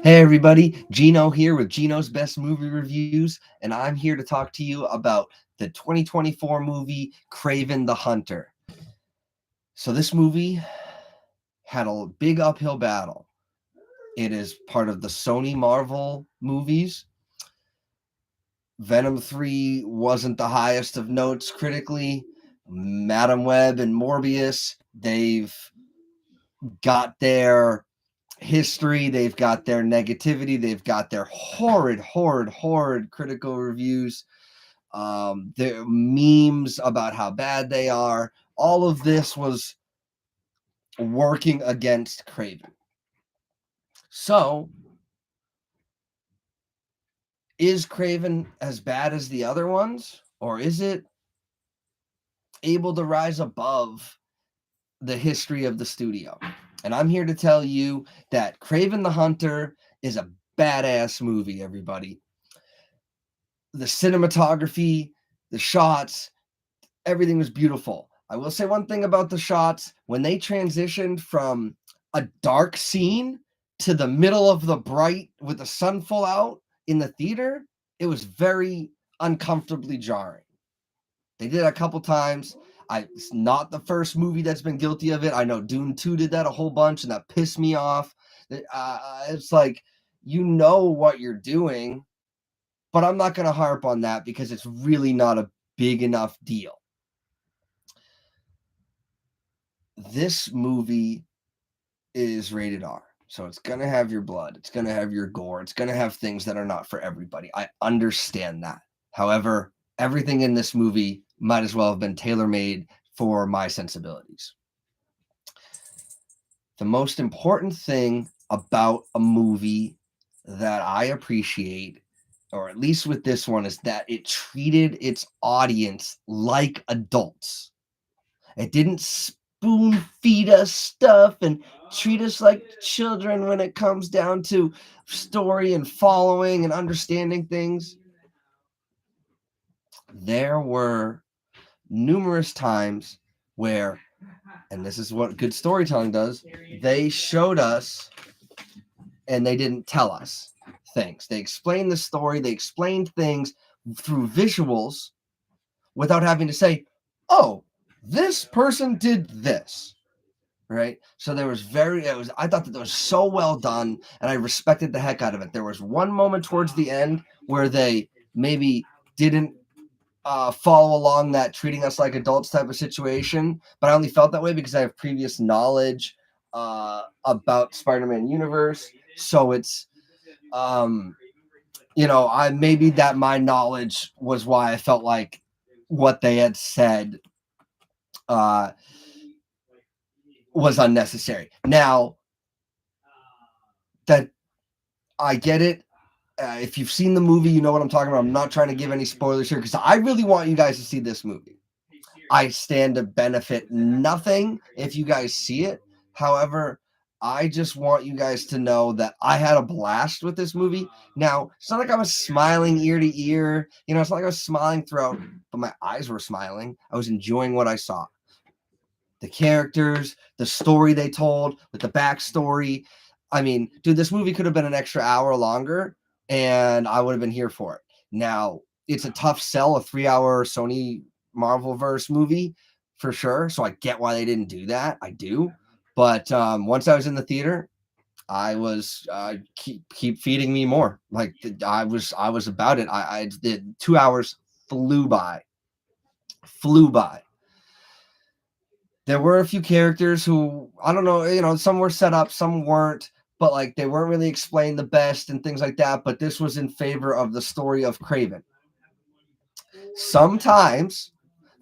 Hey everybody, Gino here with Gino's Best Movie Reviews, and I'm here to talk to you about the 2024 movie Kraven the Hunter. So this movie had a big uphill battle. It is part of the Sony Marvel movies. Venom 3 wasn't the highest of notes critically. Madam Web and Morbius, they've got their history, they've got their negativity, they've got their horrid critical reviews, their memes about how bad they are. All of this was working against Kraven. So, is Kraven as bad as the other ones, or is it able to rise above the history of the studio? And I'm here to tell you that Kraven the Hunter is a badass movie, everybody. The cinematography, the shots, everything was beautiful. I will say one thing about the shots. When they transitioned from a dark scene to the middle of the bright with the sun full out in the theater, it was very uncomfortably jarring. They did it a couple times. It's not the first movie that's been guilty of it. I know Dune 2 did that a whole bunch, and that pissed me off. It's like, you know what you're doing, but I'm not going to harp on that because it's really not a big enough deal. This movie is rated R, so it's going to have your blood. It's going to have your gore. It's going to have things that are not for everybody. I understand that. However, everything in this movie might as well have been tailor-made for my sensibilities. The most important thing about a movie that I appreciate, or at least with this one, is that it treated its audience like adults. It didn't spoon feed us stuff and treat us like children when it comes down to story and following and understanding things. There were numerous times where, and this is what good storytelling does, they showed us and they didn't tell us things. They explained the story, they explained things through visuals without having to say, oh, this person did this. Right? So I thought that was so well done, and I respected the heck out of it. There was one moment towards the end where they maybe didn't follow along that treating us like adults type of situation, but I only felt that way because I have previous knowledge about Spider-Man universe. So it's, I maybe that my knowledge was why I felt like what they had said was unnecessary. Now that I get it. If you've seen the movie, you know what I'm talking about. I'm not trying to give any spoilers here because I really want you guys to see this movie. I stand to benefit nothing if you guys see it. However, I just want you guys to know that I had a blast with this movie. Now, it's not like I was smiling ear to ear. It's not like I was smiling throughout, but my eyes were smiling. I was enjoying what I saw. The characters, the story they told, with the backstory. I mean, dude, this movie could have been an extra hour longer, and I would have been here for it. Now, it's a tough sell, a 3-hour Sony Marvelverse movie for sure. So I get why they didn't do that. I do. But once I was in the theater, I was keep feeding me more. Like I was about it. I did 2 hours flew by. There were a few characters who, I don't know, some were set up, some weren't, but like they weren't really explained the best and things like that. But this was in favor of the story of Kraven. Sometimes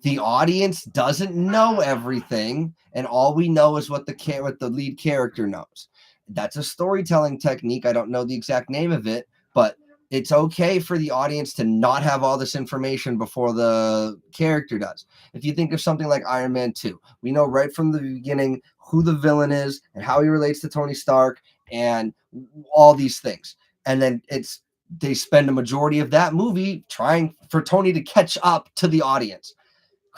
the audience doesn't know everything, and all we know is what the lead character knows. That's a storytelling technique. I don't know the exact name of it, but it's okay for the audience to not have all this information before the character does. If you think of something like Iron Man 2, we know right from the beginning who the villain is and how he relates to Tony Stark and all these things. And then they spend a majority of that movie trying for Tony to catch up to the audience.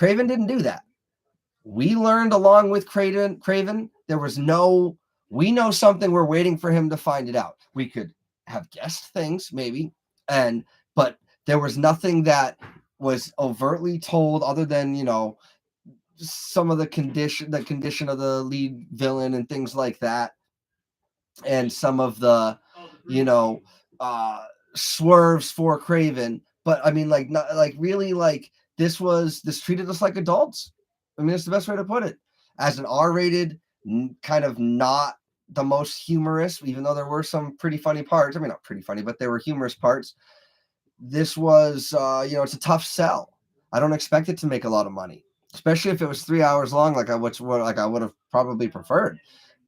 Kraven didn't do that. We learned along with Kraven, there was no We know something, we're waiting for him to find it out. We could have guessed things maybe, but there was nothing that was overtly told other than, some of the condition of the lead villain and things like that, and some of the, you know, swerves for Kraven. But I mean, like, not like really, like this treated us like adults. I mean, it's the best way to put it. As an R-rated, kind of not the most humorous, even though there were some pretty funny parts. I mean, not pretty funny, but there were humorous parts. This was, it's a tough sell. I don't expect it to make a lot of money, especially if it was 3 hours long, like I would have probably preferred.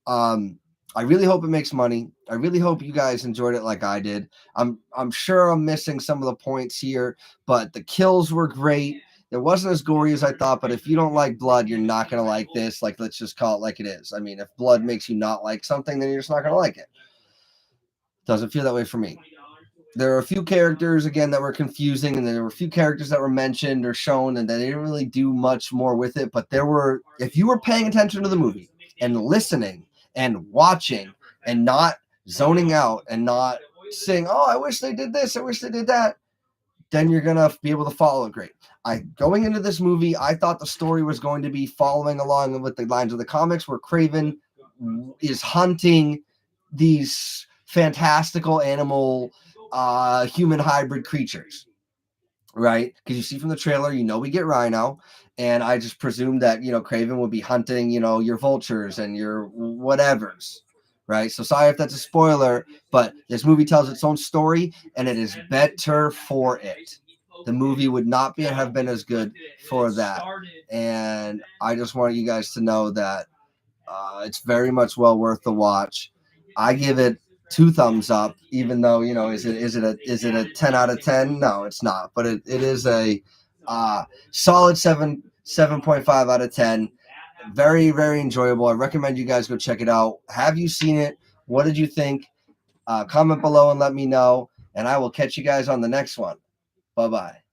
I really hope it makes money. I really hope you guys enjoyed it like I did. I'm sure I'm missing some of the points here, but the kills were great. It wasn't as gory as I thought, but if you don't like blood, you're not going to like this. Like, let's just call it like it is. I mean, if blood makes you not like something, then you're just not going to like it. Doesn't feel that way for me. There are a few characters, again, that were confusing, and there were a few characters that were mentioned or shown, and they didn't really do much more with it. But if you were paying attention to the movie and listening and watching and not zoning out and not saying, oh, I wish they did this, I wish they did that, then you're going to be able to follow it great. Going into this movie, I thought the story was going to be following along with the lines of the comics, where Kraven is hunting these fantastical animal human hybrid creatures, right? Because you see from the trailer, we get Rhino, and I just presumed that, Kraven would be hunting, your vultures and your whatevers, right? So sorry if that's a spoiler, but this movie tells its own story, and it is better for it. The movie would not have been as good for that. And I just want you guys to know that it's very much well worth the watch. I give it 2 thumbs up, even though, is it a 10 out of 10? No, it's not, but it is a solid 7.5 out of 10. Very, very enjoyable. I recommend you guys go check it out. Have you seen it? What did you think? Comment below and let me know, and I will catch you guys on the next one. Bye-bye.